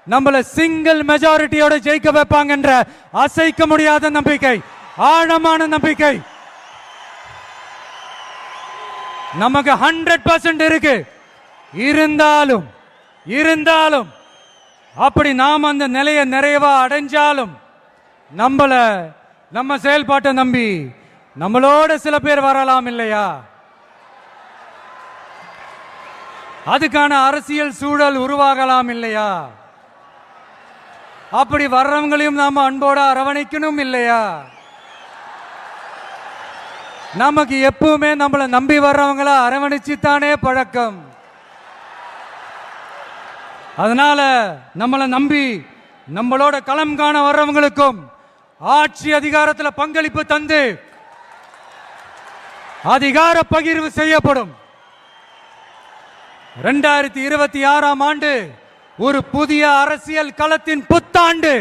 நம்மள சிங்கிள் மெஜாரிட்டியோட ஜெயிக்க வைப்பாங்க என்ற அசைக்க முடியாத நம்பிக்கை, ஆழமான நம்பிக்கை நமக்கு 100% இருக்கு. இருந்தாலும் அப்படி நாம் அந்த நிலையை நிறைவா அடைஞ்சாலும் நம்ம செயல்பாட்டை நம்பி நம்மளோட சில பேர் வரலாம் இல்லையா? அதுக்கான அரசியல் சூழல் உருவாகலாம் இல்லையா? அப்படி வர்றவங்களையும் நாம அன்போட அரவணைக்கணும் இல்லையா? நமக்கு எப்பவுமே நம்மளை நம்பி வர்றவங்கள அரவணைச்சுத்தானே பழக்கம். அதனால நம்மளை நம்பி நம்மளோட களம் காண வர்றவங்களுக்கும் ஆட்சி அதிகாரத்தில் பங்களிப்பு தந்து அதிகார பகிர்வு செய்யப்படும். 2026ஆம் ஆண்டு ஒரு புதிய அரசியல் களத்தின் புத்தாண்டு.